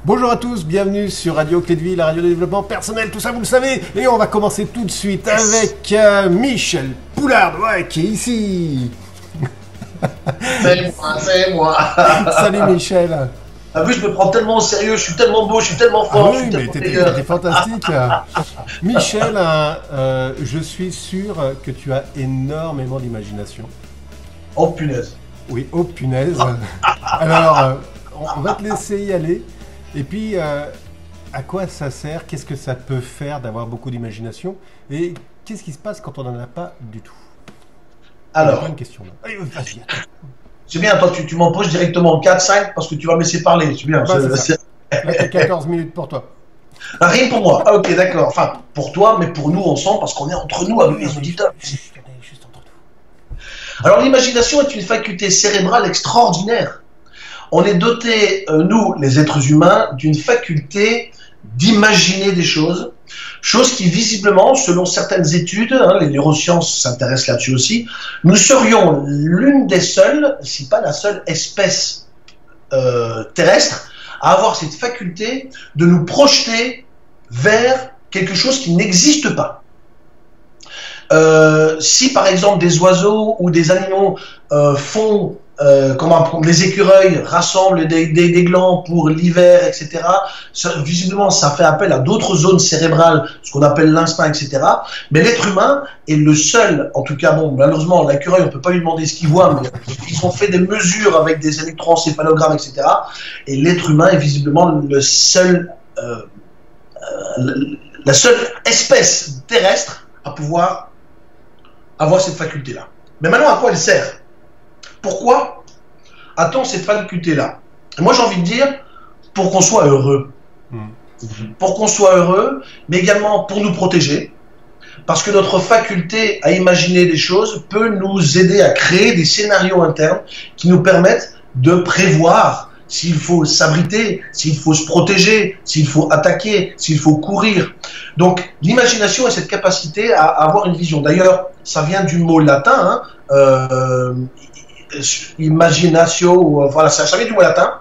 Bonjour à tous, bienvenue sur Radio Clé de Vie, la radio de développement personnel, tout ça vous le savez. Et on va commencer tout de suite avec Michel Poulard, ouais, qui est ici. C'est moi. Salut Michel. Ah oui, je me prends tellement au sérieux, je suis tellement beau, je suis tellement fort. Ah oui, mais t'es fantastique. Michel, je suis sûr que tu as énormément d'imagination. Oh punaise. Oui, oh punaise. Alors, on va te laisser y aller. Et puis, à quoi ça sert? Qu'est-ce que ça peut faire d'avoir beaucoup d'imagination? Et qu'est-ce qui se passe quand on n'en a pas du tout? Alors, plein de questions là. Allez, vas-y. C'est bien, toi tu m'en poses directement 4-5 parce que tu vas me laisser parler. C'est bien. Bah, c'est là, t'as 14 minutes pour toi. Ah, rien pour moi. Ah, ok, d'accord. Enfin, pour toi, mais pour nous ensemble parce qu'on est entre nous avec les auditeurs. Juste entre nous. Alors, l'imagination est une faculté cérébrale extraordinaire. On est doté, nous, les êtres humains, d'une faculté d'imaginer des choses qui visiblement, selon certaines études, les neurosciences s'intéressent là-dessus aussi, nous serions l'une des seules, si pas la seule espèce terrestre, à avoir cette faculté de nous projeter vers quelque chose qui n'existe pas. Si par exemple des oiseaux ou des animaux font les écureuils rassemblent des glands pour l'hiver, etc. Visiblement, ça fait appel à d'autres zones cérébrales, ce qu'on appelle l'instinct, etc. Mais l'être humain est le seul, en tout cas, bon, malheureusement, l'écureuil, on peut pas lui demander ce qu'il voit, mais ils ont fait des mesures avec des électroencéphalogrammes, etc. Et l'être humain est visiblement le seul, la seule espèce terrestre à pouvoir avoir cette faculté-là. Mais maintenant, à quoi elle sert ? Pourquoi a-t-on cette faculté-là? Moi, j'ai envie de dire, pour qu'on soit heureux. Pour qu'on soit heureux, mais également pour nous protéger. Parce que notre faculté à imaginer des choses peut nous aider à créer des scénarios internes qui nous permettent de prévoir s'il faut s'abriter, s'il faut se protéger, s'il faut attaquer, s'il faut courir. Donc, l'imagination est cette capacité à avoir une vision. D'ailleurs, ça vient du mot latin, imaginatio, voilà, ça vient du mot latin,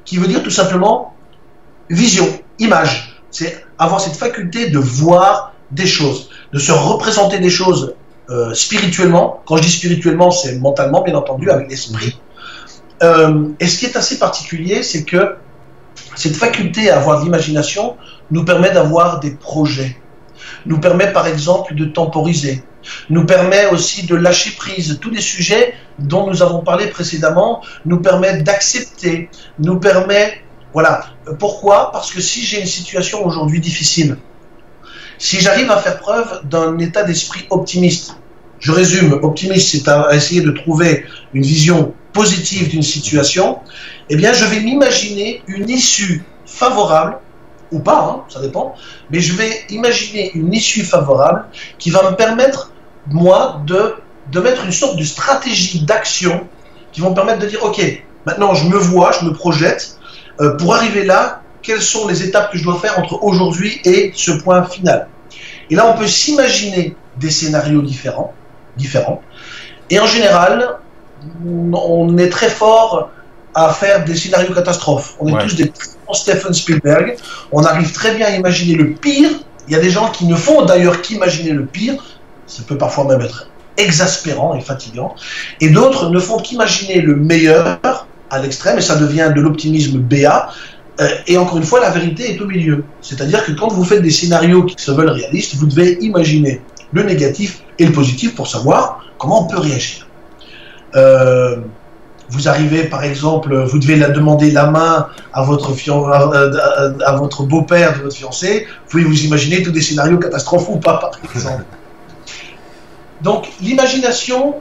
qui veut dire tout simplement vision, image. C'est avoir cette faculté de voir des choses, de se représenter des choses spirituellement. Quand je dis spirituellement, c'est mentalement, bien entendu, avec l'esprit. Et ce qui est assez particulier, c'est que cette faculté à avoir de l'imagination nous permet d'avoir des projets, nous permet par exemple de temporiser, nous permet aussi de lâcher prise. Tous les sujets dont nous avons parlé précédemment nous permettent d'accepter, nous permet, voilà. Pourquoi? Parce que si j'ai une situation aujourd'hui difficile, si j'arrive à faire preuve d'un état d'esprit optimiste, je résume, optimiste, c'est à essayer de trouver une vision positive d'une situation, eh bien je vais m'imaginer une issue favorable, ou pas, ça dépend, mais je vais imaginer une issue favorable qui va me permettre, moi, de mettre une sorte de stratégie d'action qui vont me permettre de dire, ok, maintenant je me vois, je me projette, pour arriver là, quelles sont les étapes que je dois faire entre aujourd'hui et ce point final. Et là, on peut s'imaginer des scénarios différents, et en général, on est très fort à faire des scénarios catastrophes. On est tous des Stephen Spielberg. On arrive très bien à imaginer le pire. Il y a des gens qui ne font d'ailleurs qu'imaginer le pire. Ça peut parfois même être exaspérant et fatigant. Et d'autres ne font qu'imaginer le meilleur à l'extrême, et ça devient de l'optimisme béat. Et encore une fois, la vérité est au milieu. C'est-à-dire que quand vous faites des scénarios qui se veulent réalistes, vous devez imaginer le négatif et le positif pour savoir comment on peut réagir. Vous arrivez, par exemple, vous devez demander la main à votre beau-père de votre fiancé. Vous pouvez vous imaginer tous des scénarios catastrophes ou pas, par exemple. Donc, l'imagination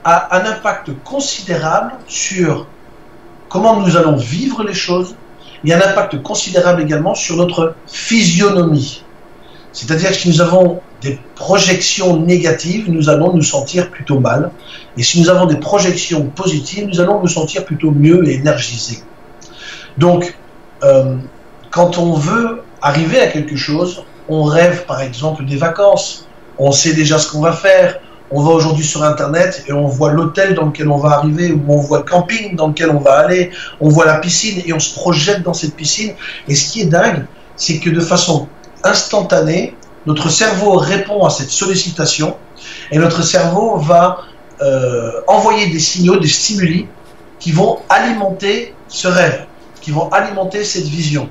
a un impact considérable sur comment nous allons vivre les choses. Il y a un impact considérable également sur notre physionomie. C'est-à-dire que si nous avons des projections négatives, nous allons nous sentir plutôt mal. Et si nous avons des projections positives, nous allons nous sentir plutôt mieux et énergisés. Donc, quand on veut arriver à quelque chose, on rêve par exemple des vacances. On sait déjà ce qu'on va faire. on va aujourd'hui sur Internet et on voit l'hôtel dans lequel on va arriver, ou on voit le camping dans lequel on va aller, on voit la piscine et on se projette dans cette piscine. Et ce qui est dingue, c'est que de façon instantanée, notre cerveau répond à cette sollicitation et notre cerveau va envoyer des signaux, des stimuli qui vont alimenter ce rêve, qui vont alimenter cette vision.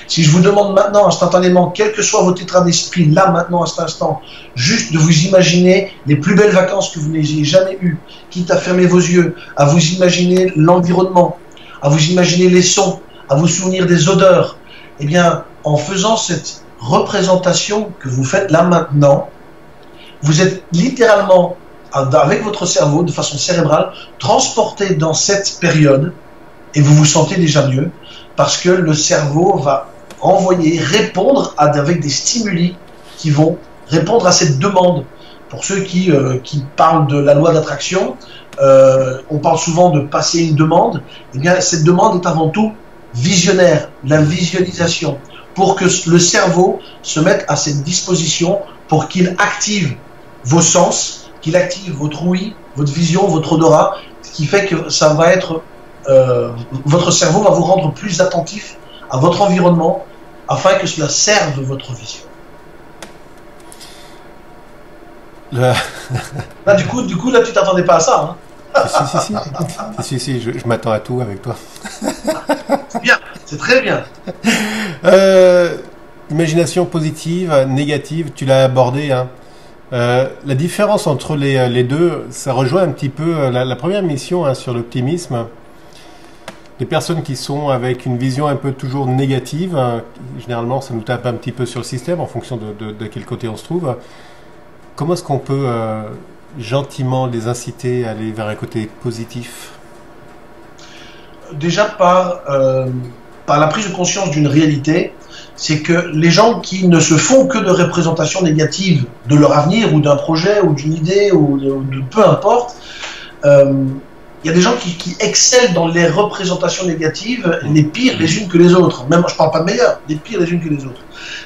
Si je vous demande maintenant instantanément, quel que soit votre état d'esprit, là maintenant à cet instant, juste de vous imaginer les plus belles vacances que vous n'ayez jamais eues, quitte à fermer vos yeux, à vous imaginer l'environnement, à vous imaginer les sons, à vous souvenir des odeurs, eh bien, en faisant cette représentation que vous faites là maintenant, vous êtes littéralement, avec votre cerveau, de façon cérébrale, transporté dans cette période et vous vous sentez déjà mieux parce que le cerveau va envoyer, répondre avec des stimuli qui vont répondre à cette demande. Pour ceux qui parlent de la loi d'attraction, on parle souvent de passer une demande. Eh bien, cette demande est avant tout visionnaire, la visualisation, pour que le cerveau se mette à cette disposition, pour qu'il active vos sens, qu'il active votre ouïe, votre vision, votre odorat, ce qui fait que ça va être, votre cerveau va vous rendre plus attentif à votre environnement, afin que cela serve votre vision. Là, du coup, là, tu t'attendais pas à ça, hein? Si, je m'attends à tout avec toi. C'est bien, c'est très bien. Imagination positive, négative, tu l'as abordé, hein. La différence entre les deux, ça rejoint un petit peu la première mission, hein, sur l'optimisme. Les personnes qui sont avec une vision un peu toujours négative, généralement ça nous tape un petit peu sur le système en fonction de quel côté on se trouve. Comment est-ce qu'on peut gentiment les inciter à aller vers un côté positif? Déjà par la prise de conscience d'une réalité, c'est que les gens qui ne se font que de représentations négatives de leur avenir ou d'un projet ou d'une idée ou de peu importe, il y a des gens qui excellent dans les représentations négatives, les pires les unes que les autres. Même, je ne parle pas de meilleures, les pires les unes que les autres.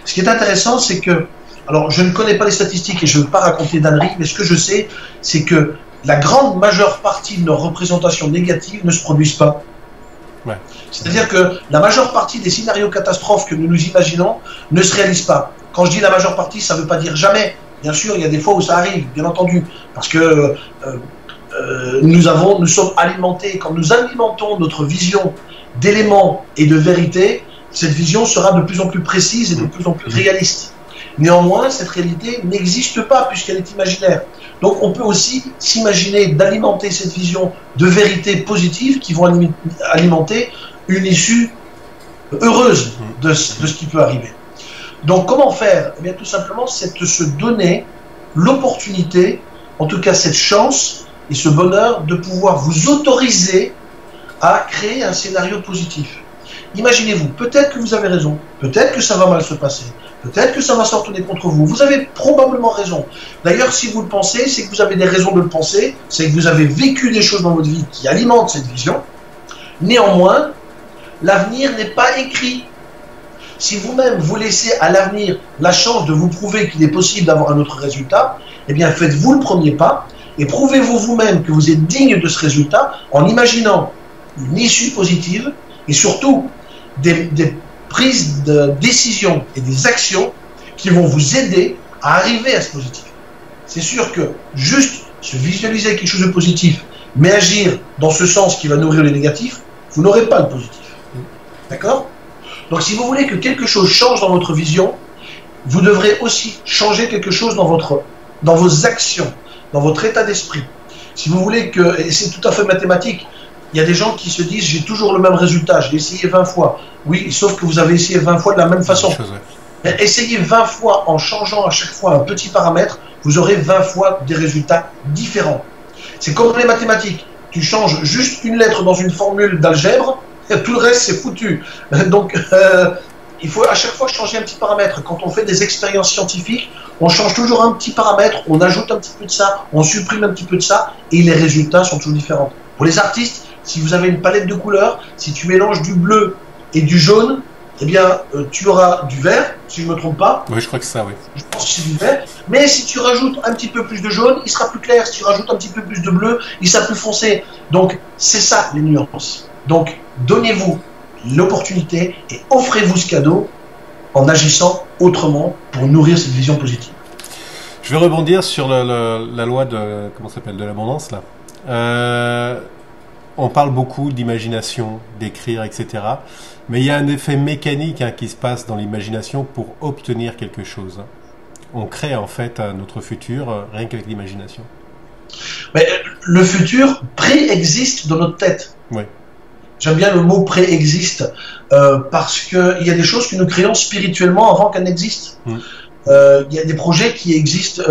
Ce qui est intéressant, c'est que, alors je ne connais pas les statistiques et je ne veux pas raconter d'âneries, mais ce que je sais, c'est que la grande majeure partie de nos représentations négatives ne se produisent pas. Ouais. C'est-à-dire que la majeure partie des scénarios catastrophes que nous nous imaginons ne se réalisent pas. Quand je dis la majeure partie, ça ne veut pas dire jamais. Bien sûr, il y a des fois où ça arrive, bien entendu, parce que nous sommes alimentés, quand nous alimentons notre vision d'éléments et de vérité, cette vision sera de plus en plus précise et de plus en plus réaliste. Néanmoins, cette réalité n'existe pas puisqu'elle est imaginaire. Donc on peut aussi s'imaginer d'alimenter cette vision de vérité positive qui vont alimenter une issue heureuse de ce qui peut arriver. Donc comment faire? Eh bien tout simplement, c'est de se donner l'opportunité, en tout cas cette chance et ce bonheur de pouvoir vous autoriser à créer un scénario positif. Imaginez-vous, peut-être que vous avez raison, peut-être que ça va mal se passer, peut-être que ça va se retourner contre vous. Vous avez probablement raison. D'ailleurs, si vous le pensez, c'est que vous avez des raisons de le penser, c'est que vous avez vécu des choses dans votre vie qui alimentent cette vision. Néanmoins, l'avenir n'est pas écrit. Si vous-même vous laissez à l'avenir la chance de vous prouver qu'il est possible d'avoir un autre résultat, eh bien faites-vous le premier pas et prouvez-vous vous-même que vous êtes digne de ce résultat en imaginant une issue positive et surtout des prises de décision et des actions qui vont vous aider à arriver à ce positif. C'est sûr que juste se visualiser quelque chose de positif, mais agir dans ce sens qui va nourrir le négatif, vous n'aurez pas le positif. D'accord? Donc si vous voulez que quelque chose change dans votre vision, vous devrez aussi changer quelque chose dans vos actions, dans votre état d'esprit. Si vous voulez que, et c'est tout à fait mathématique, il y a des gens qui se disent j'ai toujours le même résultat, j'ai essayé 20 fois. Oui, sauf que vous avez essayé 20 fois de la même façon. Mais essayez 20 fois en changeant à chaque fois un petit paramètre, vous aurez 20 fois des résultats différents. C'est comme les mathématiques. Tu changes juste une lettre dans une formule d'algèbre, et tout le reste c'est foutu. Donc il faut à chaque fois changer un petit paramètre. Quand on fait des expériences scientifiques, on change toujours un petit paramètre, on ajoute un petit peu de ça, on supprime un petit peu de ça, et les résultats sont toujours différents. Pour les artistes, si vous avez une palette de couleurs, si tu mélanges du bleu et du jaune, eh bien, tu auras du vert, si je ne me trompe pas. Oui, je crois que c'est ça, oui. Je pense que c'est du vert. Mais si tu rajoutes un petit peu plus de jaune, il sera plus clair. Si tu rajoutes un petit peu plus de bleu, il sera plus foncé. Donc, c'est ça les nuances. Donc, donnez-vous l'opportunité et offrez-vous ce cadeau en agissant autrement pour nourrir cette vision positive. Je vais rebondir sur la loi de, comment ça s'appelle, de l'abondance, là. On parle beaucoup d'imagination, d'écrire, etc. Mais il y a un effet mécanique qui se passe dans l'imagination pour obtenir quelque chose. On crée en fait notre futur rien qu'avec l'imagination. Mais le futur préexiste dans notre tête. Oui. J'aime bien le mot préexiste parce qu'il y a des choses que nous créons spirituellement avant qu'elles n'existent. Il y a des projets qui existent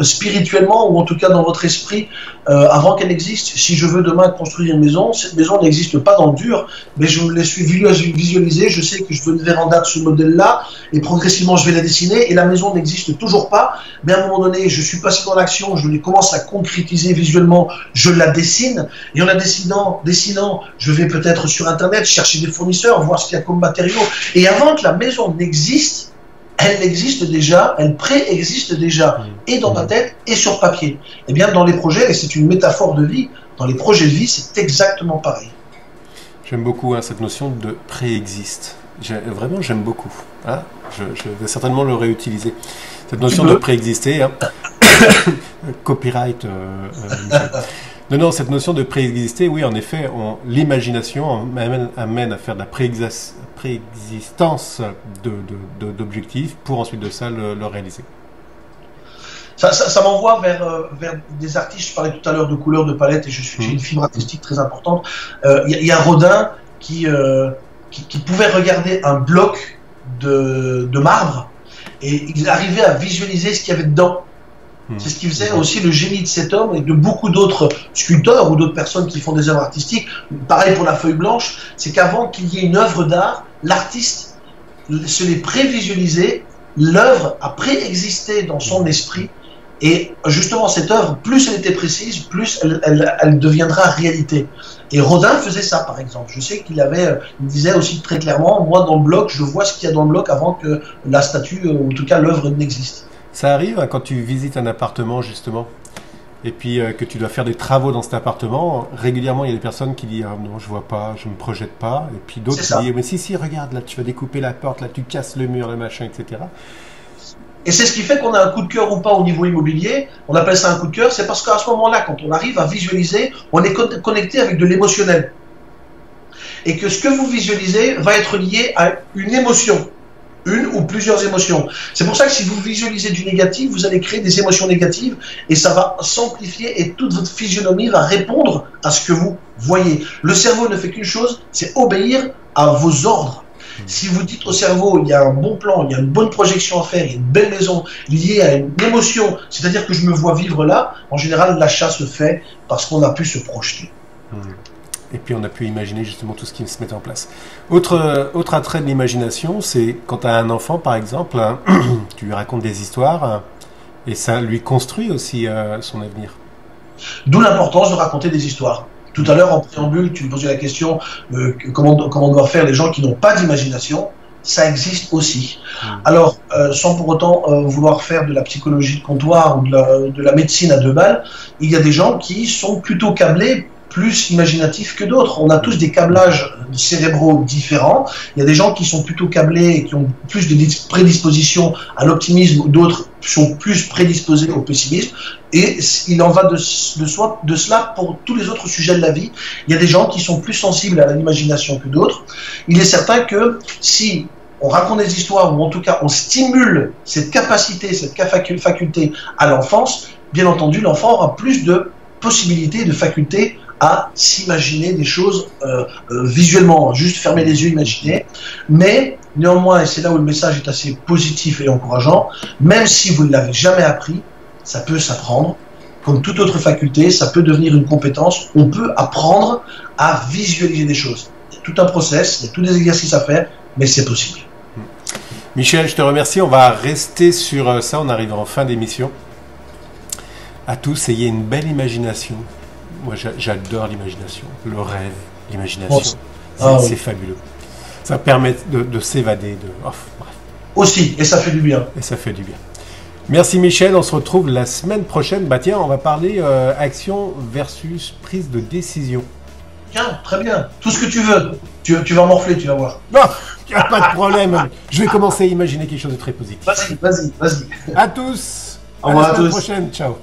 spirituellement ou en tout cas dans votre esprit avant qu'elle existe. Si je veux demain construire une maison, cette maison n'existe pas dans le dur, mais je me la suis visualisée, je sais que je veux une véranda de ce modèle-là et progressivement je vais la dessiner et la maison n'existe toujours pas, mais à un moment donné je suis passé dans l'action, je commence à concrétiser visuellement, je la dessine et en la dessinant, je vais peut-être sur internet chercher des fournisseurs, voir ce qu'il y a comme matériaux et avant que la maison n'existe, elle existe déjà, elle préexiste déjà, et dans ma tête, et sur papier. Eh bien, dans les projets, et c'est une métaphore de vie, dans les projets de vie, c'est exactement pareil. J'aime beaucoup cette notion de préexiste. Vraiment, j'aime beaucoup. Je vais certainement le réutiliser. Cette notion de préexister. Copyright. Non, cette notion de préexister, oui, en effet, l'imagination amène à faire de la préexistence d'objectifs pour ensuite de ça le réaliser. Ça m'envoie vers des artistes. Je parlais tout à l'heure de couleurs, de palettes, et j'ai une fibre artistique très importante. Il y a Rodin qui pouvait regarder un bloc de marbre et il arrivait à visualiser ce qu'il y avait dedans. C'est ce qui faisait aussi le génie de cet homme et de beaucoup d'autres sculpteurs ou d'autres personnes qui font des œuvres artistiques. Pareil pour la feuille blanche, c'est qu'avant qu'il y ait une œuvre d'art, l'artiste se l'est prévisualisé, l'œuvre a préexisté dans son esprit et justement cette œuvre, plus elle était précise, plus elle deviendra réalité. Et Rodin faisait ça par exemple. Je sais qu'il disait aussi très clairement, moi dans le bloc, je vois ce qu'il y a dans le bloc avant que la statue ou en tout cas l'œuvre n'existe. Ça arrive quand tu visites un appartement justement et puis que tu dois faire des travaux dans cet appartement, régulièrement il y a des personnes qui disent non je vois pas, je me projette pas, et puis d'autres qui disent mais si regarde là tu vas découper la porte, là tu casses le mur, le machin, etc. Et c'est ce qui fait qu'on a un coup de cœur ou pas au niveau immobilier. On appelle ça un coup de cœur, c'est parce qu'à ce moment-là, quand on arrive à visualiser, on est connecté avec de l'émotionnel et que ce que vous visualisez va être lié à une émotion. Une ou plusieurs émotions. C'est pour ça que si vous visualisez du négatif, vous allez créer des émotions négatives et ça va s'amplifier et toute votre physionomie va répondre à ce que vous voyez. Le cerveau ne fait qu'une chose, c'est obéir à vos ordres. Si vous dites au cerveau, il y a un bon plan, il y a une bonne projection à faire, il y a une belle maison liée à une émotion, c'est-à-dire que je me vois vivre là, en général l'achat se fait parce qu'on a pu se projeter. Et puis on a pu imaginer justement tout ce qui se met en place. Autre attrait de l'imagination, c'est quand tu as un enfant par exemple, tu lui racontes des histoires et ça lui construit aussi son avenir. D'où l'importance de raconter des histoires. Tout à l'heure en préambule, tu me posais la question comment doivent faire les gens qui n'ont pas d'imagination. Ça existe aussi. Alors, sans pour autant vouloir faire de la psychologie de comptoir ou de la médecine à 2 balles, il y a des gens qui sont plutôt câblés, plus imaginatifs que d'autres. On a tous des câblages cérébraux différents. Il y a des gens qui sont plutôt câblés et qui ont plus de prédisposition à l'optimisme, d'autres sont plus prédisposés au pessimisme. Et il en va de cela pour tous les autres sujets de la vie. Il y a des gens qui sont plus sensibles à l'imagination que d'autres. Il est certain que si on raconte des histoires, ou en tout cas on stimule cette capacité, cette faculté à l'enfance, bien entendu l'enfant aura plus de possibilités, de facultés à s'imaginer des choses visuellement, juste fermer les yeux, imaginer. Mais néanmoins, et c'est là où le message est assez positif et encourageant, même si vous ne l'avez jamais appris, ça peut s'apprendre. Comme toute autre faculté, ça peut devenir une compétence. On peut apprendre à visualiser des choses. Il y a tout un process, il y a tous des exercices à faire, mais c'est possible. Michel, je te remercie. On va rester sur ça. On arrive en fin d'émission. À tous, ayez une belle imagination. Moi, j'adore l'imagination, le rêve, l'imagination. C'est fabuleux. Ça permet de s'évader. Bref. Aussi, et ça fait du bien. Et ça fait du bien. Merci Michel, on se retrouve la semaine prochaine. Bah tiens, on va parler action versus prise de décision. Bien, très bien. Tout ce que tu veux. Tu vas morfler, tu vas voir. Non, il n'y a pas de problème. Je vais commencer à imaginer quelque chose de très positif. Vas-y. À tous. Au revoir À la à semaine tous. prochaine. Ciao.